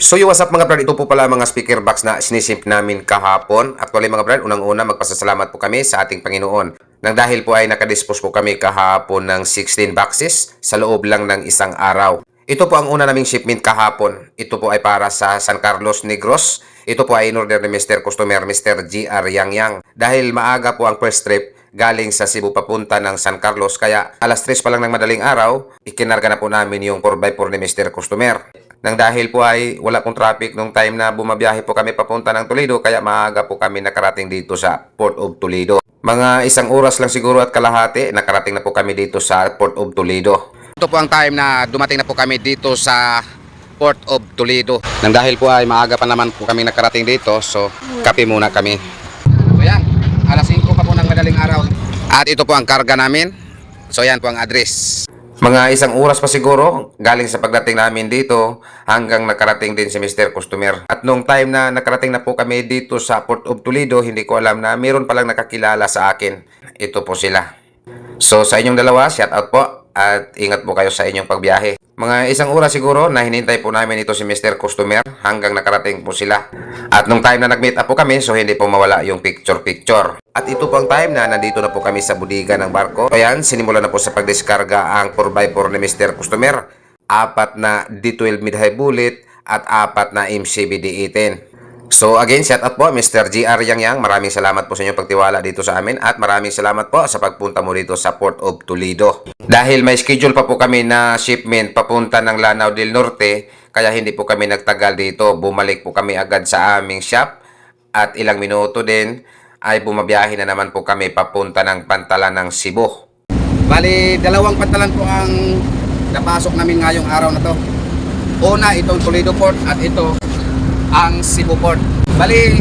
So yung what's up mga brad, ito po pala mga speaker box na sinisimp namin kahapon. Actually mga brad, unang-una magpasasalamat po kami sa ating Panginoon. Nang dahil po ay nakadispose po kami kahapon ng 16 boxes sa loob lang ng isang araw. Ito po ang una naming shipment kahapon. Ito po ay para sa San Carlos Negros. Ito po ay in-order ni Mr. Customer, Mr. GR Yang. Dahil maaga po ang first trip galing sa Cebu papunta ng San Carlos, kaya alas 3 pa lang ng madaling araw, ikinarga na po namin yung 4x4 ni Mr. Customer. Nang dahil po ay wala pong traffic nung time na bumabiyahe po kami papunta ng Toledo, kaya maaga po kami nakarating dito sa Port of Toledo. Mga isang oras lang siguro at kalahati, nakarating na po kami dito sa Port of Toledo. Ito po ang time na dumating na po kami dito sa Port of Toledo. Nang dahil po ay maaga pa naman po kami nakarating dito, so kape muna kami. So yan, alas 5 pa po ng madaling araw. At ito po ang karga namin. So yan po ang address. Mga isang oras pa siguro galing sa pagdating namin dito hanggang nakarating din si Mr. Customer. At nung time na nakarating na po kami dito sa Port of Toledo, hindi ko alam na mayroon palang nakakilala sa akin. Ito po sila. So sa inyong dalawa, shout out po at ingat po kayo sa inyong pagbiyahe. Mga isang oras siguro na hinintay po namin ito si Mr. Customer hanggang nakarating po sila. At nung time na nag-meet up po kami, so hindi po mawala yung picture-picture. At ito po ang time na nandito na po kami sa budiga ng barko. Ayan, sinimula na po sa pagdiskarga ang 4x4 ni Mr. Customer. 4 na D12 mid-high bullet at 4 na MCB D18. So again, shout out po Mr. GR Yang. Maraming salamat po sa inyong pagtiwala dito sa amin at maraming salamat po sa pagpunta mo dito sa Port of Toledo. Dahil may schedule pa po kami na shipment papunta ng Lanao del Norte, kaya hindi po kami nagtagal dito. Bumalik po kami agad sa aming shop at ilang minuto din ay bumabiyahe na naman po kami papunta ng Pantalan ng Cebu. Bali, dalawang pantalan po ang napasok namin ngayong araw na to. Una, itong Toledo Port at ito ang Cebu Port. Bali,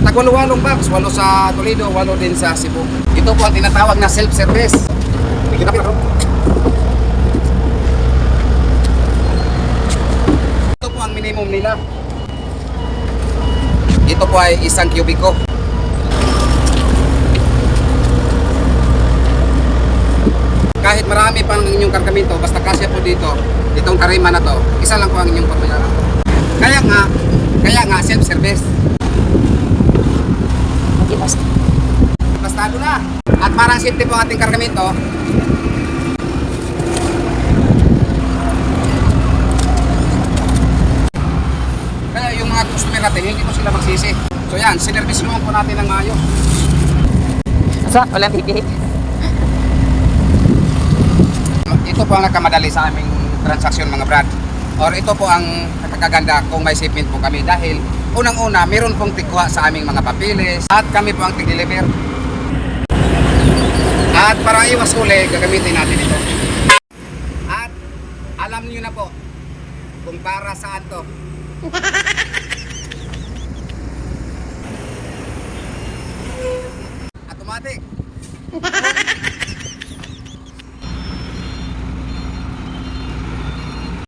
tagwalo-walong box, 8 sa Toledo, 8 din sa Cebu. Ito po ang tinatawag na self-service. Ito po ang minimum nila. Ito po ay 1 kubiko. Kahit marami pang inyong kargamento, basta kasya po dito, itong tarima na to, isa lang po ang inyong pagbayaran. Kaya nga self-service. Bastado na. At parang safety po ang ating kargamento. Kaya yung mga customer natin, hindi po sila magsisi. So yan, sinervice naman po natin ng maayos. So, walang pipihit. Ito po ang nagkamadali sa aming transaksyon mga brad. Or ito po ang nakakaganda kung may shipment po kami dahil unang-una meron pong tigkuha sa aming mga papilis at kami po ang tig-deliver. At para iwas uli, gagamitin natin ito. At alam niyo na po kung para saan to. Automatic.